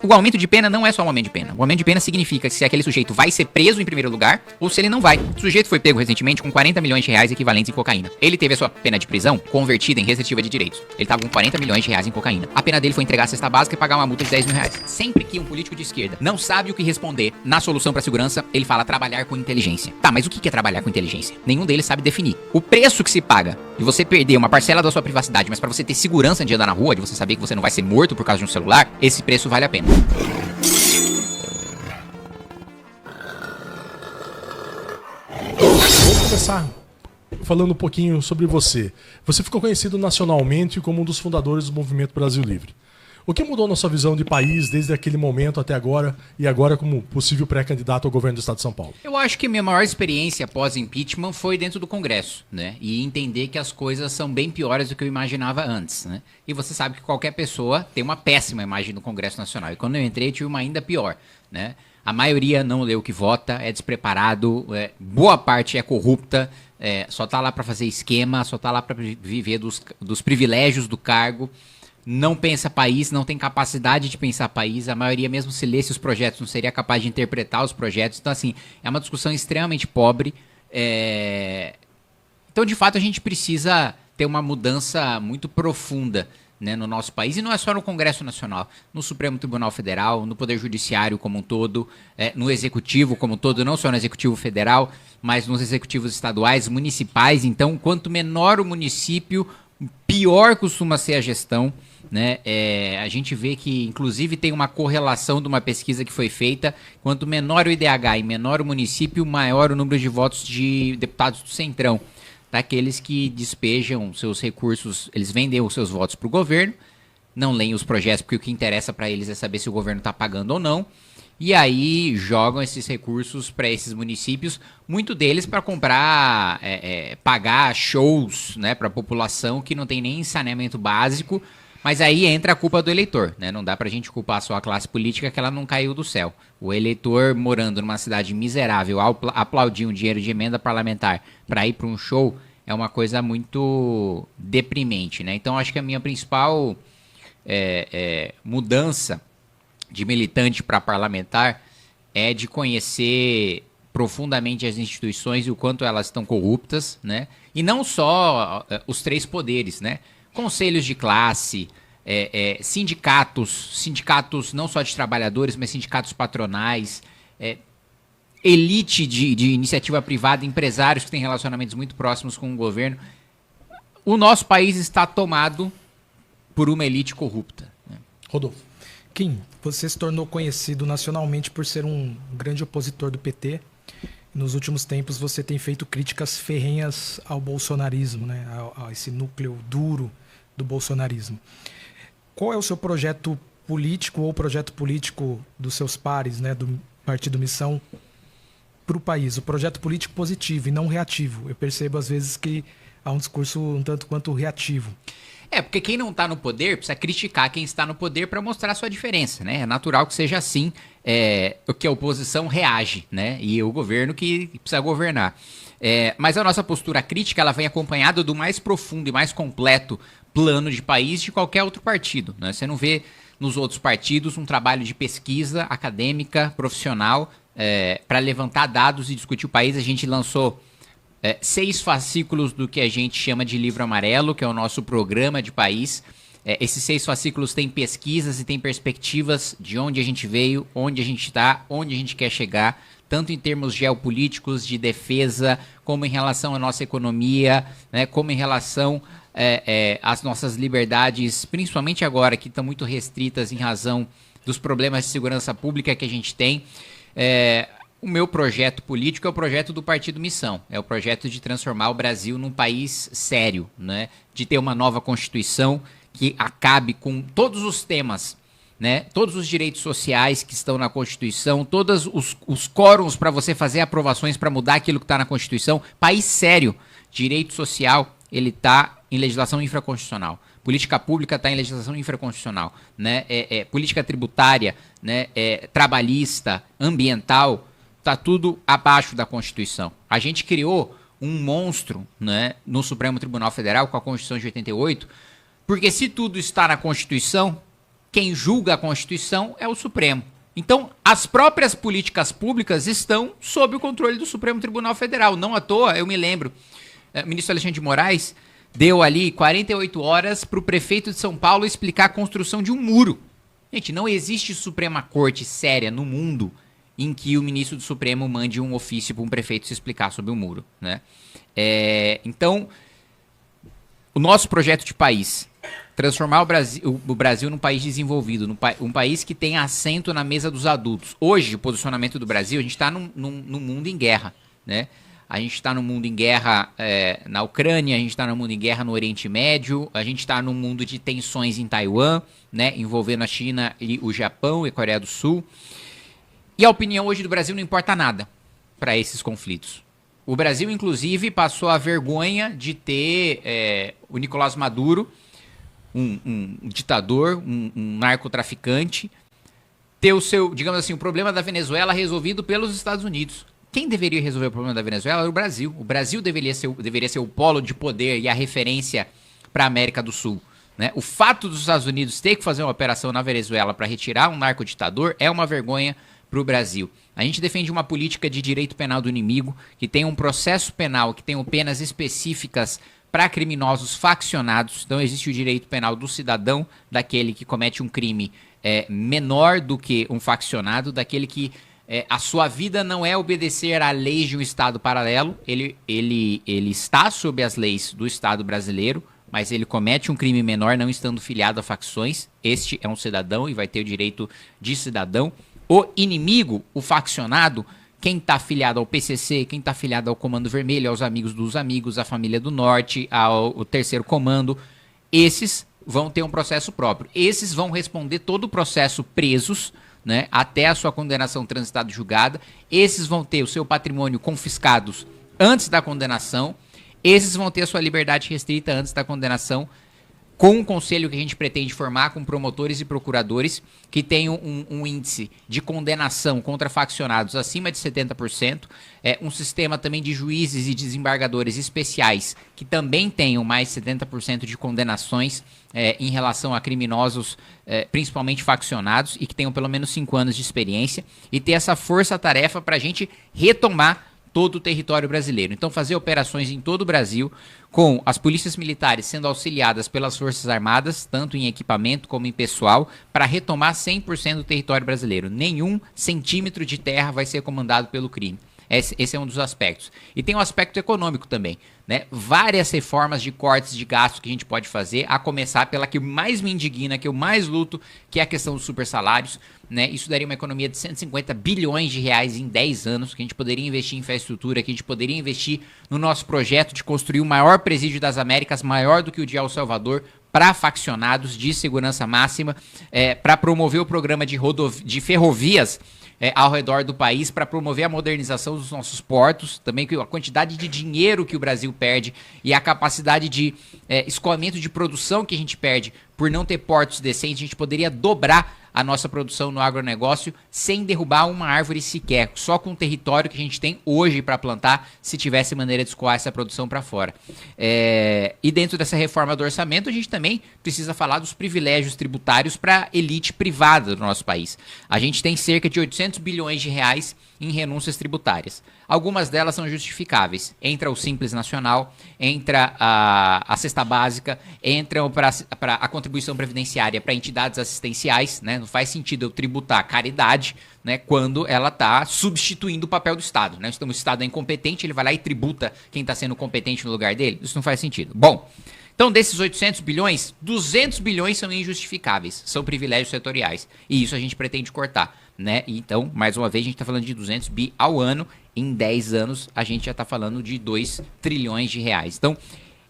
O aumento de pena não é só um aumento de pena. O aumento de pena significa se aquele sujeito vai ser preso em primeiro lugar ou se ele não vai. O sujeito foi pego recentemente com 40 milhões de reais equivalentes em cocaína. Ele teve a sua pena de prisão convertida em restritiva de direitos. Ele estava com 40 milhões de reais em cocaína. A pena dele foi entregar a cesta básica e pagar uma multa de 10 mil reais. Sempre que um político de esquerda não sabe o que responder na solução para segurança, ele fala trabalhar com inteligência. Tá, mas o que é trabalhar com inteligência? Nenhum deles sabe definir. O preço que se paga de você perder uma parcela da sua privacidade, mas para você ter segurança de andar na rua, de você saber que você não vai ser morto por causa de um celular, esse preço vale a pena. Vamos começar falando um pouquinho sobre você. Você ficou conhecido nacionalmente como um dos fundadores do Movimento Brasil Livre. O que mudou na sua visão de país desde aquele momento até agora e agora como possível pré-candidato ao governo do Estado de São Paulo? Eu acho que a minha maior experiência pós-impeachment foi dentro do Congresso, né? E entender que as coisas são bem piores do que eu imaginava antes, né? E você sabe que qualquer pessoa tem uma péssima imagem do Congresso Nacional. E quando eu entrei, eu tive uma ainda pior, né? A maioria não lê o que vota, é despreparado, boa parte é corrupta, só tá lá para fazer esquema, só tá lá para viver dos privilégios do cargo. Não pensa país, não tem capacidade de pensar país. A maioria, mesmo se lesse os projetos, não seria capaz de interpretar os projetos. Então, assim, é uma discussão extremamente pobre. Então, de fato, a gente precisa ter uma mudança muito profunda, né, no nosso país. E não é só no Congresso Nacional, no Supremo Tribunal Federal, no Poder Judiciário como um todo, no Executivo como um todo, não só no Executivo Federal, mas nos executivos estaduais, municipais. Então, quanto menor o município, pior costuma ser a gestão, né? A gente vê que, inclusive, tem uma correlação de uma pesquisa que foi feita. Quanto menor o IDH e menor o município, maior o número de votos de deputados do Centrão. Daqueles que despejam seus recursos, eles vendem os seus votos para o governo, não leem os projetos, porque o que interessa para eles é saber se o governo está pagando ou não. E aí jogam esses recursos para esses municípios, muito deles para comprar, pagar shows, né, para a população que não tem nem saneamento básico. Mas aí entra a culpa do eleitor, né? Não dá pra gente culpar só a classe política que ela não caiu do céu. O eleitor morando numa cidade miserável, aplaudir um dinheiro de emenda parlamentar para ir para um show é uma coisa muito deprimente, né? Então acho que a minha principal mudança de militante para parlamentar é de conhecer profundamente as instituições e o quanto elas estão corruptas, né? E não só os três poderes, né? Conselhos de classe, sindicatos não só de trabalhadores, mas sindicatos patronais, elite de iniciativa privada, empresários que têm relacionamentos muito próximos com o governo. O nosso país está tomado por uma elite corrupta, né? Rodolfo. Kim, você se tornou conhecido nacionalmente por ser um grande opositor do PT. Nos últimos tempos você tem feito críticas ferrenhas ao bolsonarismo, né? A esse núcleo duro do bolsonarismo. Qual é o seu projeto político ou projeto político dos seus pares, né, do Partido Missão, para o país? O projeto político positivo e não reativo. Eu percebo às vezes que há um discurso um tanto quanto reativo. Porque quem não está no poder precisa criticar quem está no poder para mostrar a sua diferença, né? É natural que seja assim, que a oposição reage, né? E o governo que precisa governar. Mas a nossa postura crítica ela vem acompanhada do mais profundo e mais completo plano de país de qualquer outro partido, né? Você não vê nos outros partidos um trabalho de pesquisa acadêmica, profissional, para levantar dados e discutir o país. A gente lançou 6 fascículos do que a gente chama de livro amarelo, que é o nosso programa de país. Esses 6 fascículos têm pesquisas e têm perspectivas de onde a gente veio, onde a gente está, onde a gente quer chegar, tanto em termos geopolíticos, de defesa, como em relação à nossa economia, né, como em relação às nossas liberdades, principalmente agora, que estão muito restritas em razão dos problemas de segurança pública que a gente tem. O meu projeto político é o projeto do Partido Missão, é o projeto de transformar o Brasil num país sério, né? De ter uma nova Constituição que acabe com todos os temas, né? Todos os direitos sociais que estão na Constituição, todos os quórums para você fazer aprovações para mudar aquilo que está na Constituição. País sério, direito social, ele está em legislação infraconstitucional. Política pública está em legislação infraconstitucional, né? Política tributária, né? Trabalhista, ambiental, está tudo abaixo da Constituição. A gente criou um monstro, né, no Supremo Tribunal Federal com a Constituição de 88, porque se tudo está na Constituição, quem julga a Constituição é o Supremo. Então, as próprias políticas públicas estão sob o controle do Supremo Tribunal Federal. Não à toa, eu me lembro, o ministro Alexandre de Moraes deu ali 48 horas para o prefeito de São Paulo explicar a construção de um muro. Gente, não existe Suprema Corte séria no mundo em que o ministro do Supremo mande um ofício para um prefeito se explicar sobre o muro, né? Então, o nosso projeto de país, transformar o Brasil num país desenvolvido, um país que tem assento na mesa dos adultos. Hoje, o posicionamento do Brasil, a gente está num mundo em guerra, né? A gente está num mundo em guerra na Ucrânia, a gente está num mundo em guerra no Oriente Médio, a gente está num mundo de tensões em Taiwan, né, envolvendo a China e o Japão e a Coreia do Sul. E a opinião hoje do Brasil não importa nada para esses conflitos. O Brasil, inclusive, passou a vergonha de ter o Nicolás Maduro, um ditador, um narcotraficante, ter o seu, digamos assim, o problema da Venezuela resolvido pelos Estados Unidos. Quem deveria resolver o problema da Venezuela era o Brasil. O Brasil deveria ser o polo de poder e a referência para a América do Sul, né? O fato dos Estados Unidos ter que fazer uma operação na Venezuela para retirar um narcoditador é uma vergonha para o Brasil. A gente defende uma política de direito penal do inimigo, que tenha um processo penal, que tenha penas específicas para criminosos faccionados. Então existe o direito penal do cidadão, daquele que comete um crime menor do que um faccionado, daquele que a sua vida não é obedecer à lei de um Estado paralelo, ele está sob as leis do Estado brasileiro, mas ele comete um crime menor não estando filiado a facções. Este é um cidadão e vai ter o direito de cidadão. O inimigo, o faccionado, quem está filiado ao PCC, quem está filiado ao Comando Vermelho, aos Amigos dos Amigos, à Família do Norte, ao Terceiro Comando, esses vão ter um processo próprio. Esses vão responder todo o processo presos, né, até a sua condenação transitada e julgada. Esses vão ter o seu patrimônio confiscados antes da condenação. Esses vão ter a sua liberdade restrita antes da condenação, com um conselho que a gente pretende formar com promotores e procuradores que tenham um índice de condenação contra faccionados acima de 70%, um sistema também de juízes e desembargadores especiais que também tenham mais de 70% de condenações em relação a criminosos, principalmente faccionados, e que tenham pelo menos 5 anos de experiência, e ter essa força-tarefa para a gente retomar todo o território brasileiro. Então, fazer operações em todo o Brasil, com as polícias militares sendo auxiliadas pelas Forças Armadas, tanto em equipamento como em pessoal, para retomar 100% do território brasileiro. Nenhum centímetro de terra vai ser comandado pelo crime. Esse é um dos aspectos. E tem um aspecto econômico também, né? Várias reformas de cortes de gastos que a gente pode fazer, a começar pela que mais me indigna, que eu mais luto, que é a questão dos supersalários, né? Isso daria uma economia de 150 bilhões de reais em 10 anos, que a gente poderia investir em infraestrutura, que a gente poderia investir no nosso projeto de construir o maior presídio das Américas, maior do que o de El Salvador, para faccionados de segurança máxima, para promover o programa de ferrovias ao redor do país, para promover a modernização dos nossos portos, também a quantidade de dinheiro que o Brasil perde e a capacidade de escoamento de produção que a gente perde por não ter portos decentes. A gente poderia dobrar a nossa produção no agronegócio sem derrubar uma árvore sequer, só com o território que a gente tem hoje para plantar, se tivesse maneira de escoar essa produção para fora. E dentro dessa reforma do orçamento, a gente também precisa falar dos privilégios tributários para a elite privada do nosso país. A gente tem cerca de 800 bilhões de reais em renúncias tributárias. Algumas delas são justificáveis. Entra o Simples Nacional, entra a cesta básica, entra para a contribuição previdenciária para entidades assistenciais, né? Não faz sentido eu tributar caridade, né, quando ela está substituindo o papel do Estado, né? Então o Estado é incompetente, ele vai lá e tributa quem está sendo competente no lugar dele. Isso não faz sentido. Bom, então desses 800 bilhões, 200 bilhões são injustificáveis, são privilégios setoriais. E isso a gente pretende cortar, né? Então, mais uma vez, a gente está falando de 200 bi ao ano. Em 10 anos, a gente já está falando de 2 trilhões de reais. Então,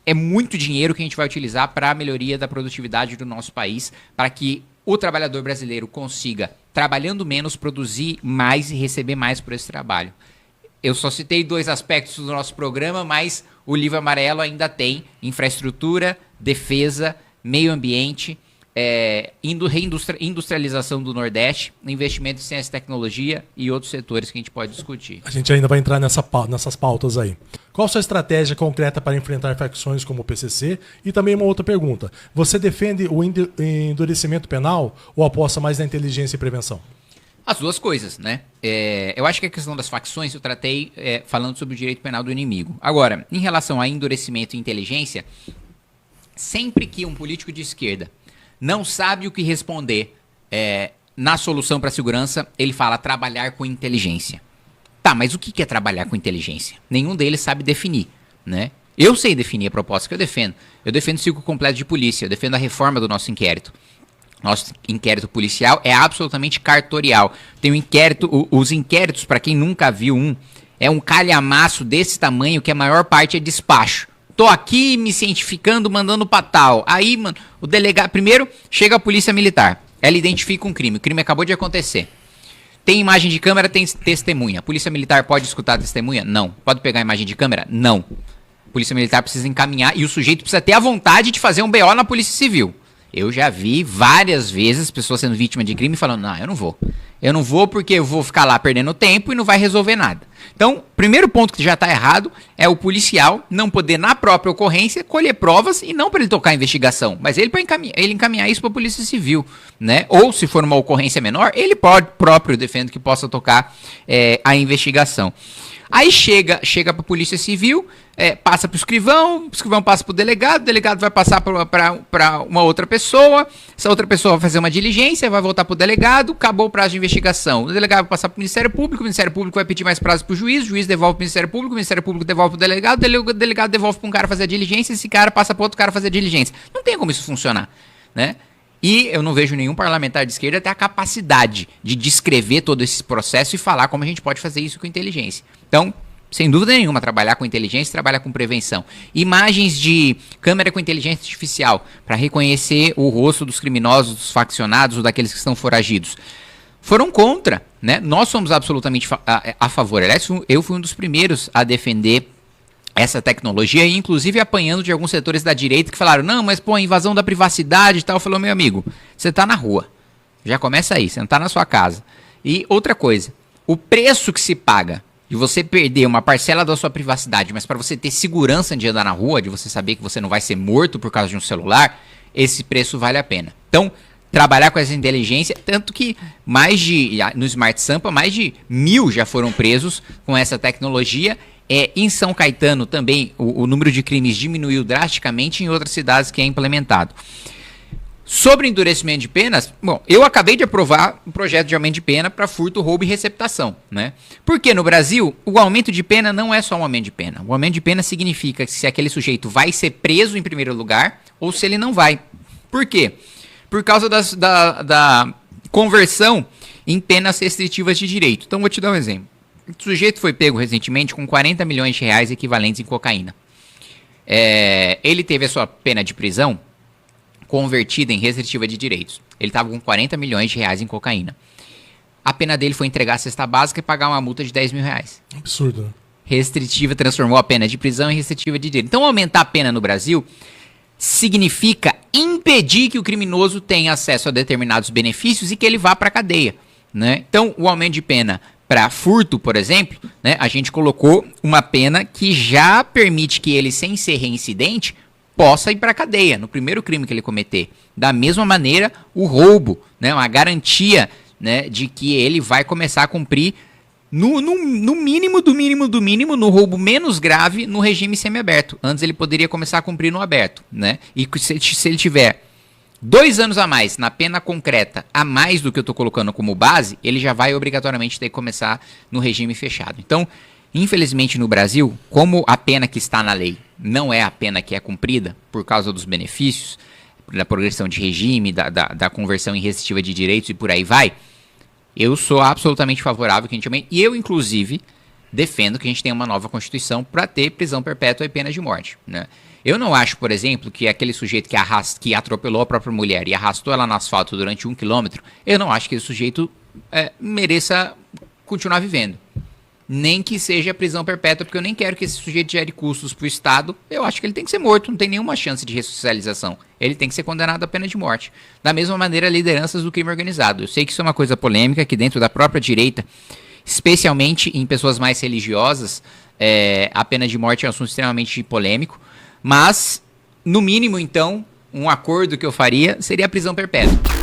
é muito dinheiro que a gente vai utilizar para a melhoria da produtividade do nosso país, para que o trabalhador brasileiro consiga, trabalhando menos, produzir mais e receber mais por esse trabalho. Eu só citei 2 aspectos do nosso programa, mas o Livro Amarelo ainda tem infraestrutura, defesa, meio ambiente reindustrialização do Nordeste, investimento em ciência e tecnologia e outros setores que a gente pode discutir. A gente ainda vai entrar nessas pautas aí. Qual a sua estratégia concreta para enfrentar facções como o PCC? E também uma outra pergunta. Você defende o endurecimento penal ou aposta mais na inteligência e prevenção? As duas coisas, né? Eu acho que a questão das facções eu tratei falando sobre o direito penal do inimigo. Agora, em relação a endurecimento e inteligência, sempre que um político de esquerda não sabe o que responder na solução para a segurança, ele fala trabalhar com inteligência. Tá, mas o que é trabalhar com inteligência? Nenhum deles sabe definir, né? Eu sei definir a proposta que eu defendo. Eu defendo o ciclo completo de polícia, eu defendo a reforma do nosso inquérito. Nosso inquérito policial é absolutamente cartorial. Tem um inquérito, os inquéritos, para quem nunca viu é um calhamaço desse tamanho que a maior parte é despacho. Tô aqui me cientificando, mandando pra tal. Aí, mano, o delegado... Primeiro, chega a polícia militar. Ela identifica um crime. O crime acabou de acontecer. Tem imagem de câmera, tem testemunha. A polícia militar pode escutar a testemunha? Não. Pode pegar a imagem de câmera? Não. A polícia militar precisa encaminhar e o sujeito precisa ter a vontade de fazer um BO na polícia civil. Eu já vi várias vezes pessoas sendo vítima de crime falando, não, eu não vou. Eu não vou porque eu vou ficar lá perdendo tempo e não vai resolver nada. Então, primeiro ponto que já está errado é o policial não poder, na própria ocorrência, colher provas e não para ele tocar a investigação, mas ele para encaminhar isso para a Polícia Civil, né? Ou, se for uma ocorrência menor, ele próprio defende que possa tocar a investigação. Aí chega para a Polícia Civil, passa para o escrivão passa para o delegado vai passar para uma outra pessoa, essa outra pessoa vai fazer uma diligência, vai voltar para o delegado, acabou o prazo de investigação. O delegado vai passar para o Ministério Público vai pedir mais prazo para o juiz devolve para o Ministério Público devolve para o delegado devolve para um cara fazer a diligência, esse cara passa para outro cara fazer a diligência. Não tem como isso funcionar, né? E eu não vejo nenhum parlamentar de esquerda ter a capacidade de descrever todo esse processo e falar como a gente pode fazer isso com inteligência. Então, sem dúvida nenhuma, trabalhar com inteligência, trabalhar com prevenção. Imagens de câmera com inteligência artificial para reconhecer o rosto dos criminosos, dos faccionados ou daqueles que estão foragidos. Foram contra, né? Nós somos absolutamente a favor. Aliás, eu fui um dos primeiros a defender essa tecnologia, inclusive apanhando de alguns setores da direita que falaram, não, mas pô, invasão da privacidade e tal. Falou, meu amigo, você tá na rua. Já começa aí, você não tá na sua casa. E outra coisa, o preço que se paga de você perder uma parcela da sua privacidade, mas para você ter segurança de andar na rua, de você saber que você não vai ser morto por causa de um celular, esse preço vale a pena. Então, trabalhar com essa inteligência, tanto que no Smart Sampa, mais de 1.000 já foram presos com essa tecnologia. Em São Caetano também o número de crimes diminuiu drasticamente, em outras cidades que é implementado. Sobre endurecimento de penas, bom, eu acabei de aprovar um projeto de aumento de pena para furto, roubo e receptação, né? Porque no Brasil, o aumento de pena não é só um aumento de pena. O aumento de pena significa se aquele sujeito vai ser preso em primeiro lugar ou se ele não vai. Por quê? Por causa da conversão em penas restritivas de direito. Então, vou te dar um exemplo. O sujeito foi pego recentemente com 40 milhões de reais equivalentes em cocaína. Ele teve a sua pena de prisão convertida em restritiva de direitos. Ele estava com 40 milhões de reais em cocaína. A pena dele foi entregar a cesta básica e pagar uma multa de 10 mil reais. Absurdo, né? Restritiva transformou a pena de prisão em restritiva de direito. Então, aumentar a pena no Brasil significa impedir que o criminoso tenha acesso a determinados benefícios e que ele vá para a cadeia, né? Então, o aumento de pena para furto, por exemplo, né, a gente colocou uma pena que já permite que ele, sem ser reincidente, possa ir para a cadeia no primeiro crime que ele cometer. Da mesma maneira, o roubo, né, uma garantia, né, de que ele vai começar a cumprir no mínimo do mínimo do mínimo, no roubo menos grave, no regime semiaberto. Antes ele poderia começar a cumprir no aberto, né? E se ele tiver 2 anos a mais na pena concreta, a mais do que eu estou colocando como base, ele já vai obrigatoriamente ter que começar no regime fechado. Então, infelizmente no Brasil, como a pena que está na lei não é a pena que é cumprida por causa dos benefícios, da progressão de regime, da conversão em restritiva de direitos e por aí vai, eu sou absolutamente favorável que a gente aumente. E eu, inclusive, defendo que a gente tenha uma nova Constituição para ter prisão perpétua e pena de morte, né? Eu não acho, por exemplo, que aquele sujeito que atropelou a própria mulher e arrastou ela no asfalto durante 1 quilômetro, eu não acho que esse sujeito mereça continuar vivendo. nem que seja prisão perpétua, porque eu nem quero que esse sujeito gere custos para o Estado. Eu acho que ele tem que ser morto, não tem nenhuma chance de ressocialização. Ele tem que ser condenado à pena de morte. Da mesma maneira, lideranças do crime organizado. Eu sei que isso é uma coisa polêmica, que dentro da própria direita, especialmente em pessoas mais religiosas, a pena de morte é um assunto extremamente polêmico, mas, no mínimo, então, um acordo que eu faria seria a prisão perpétua.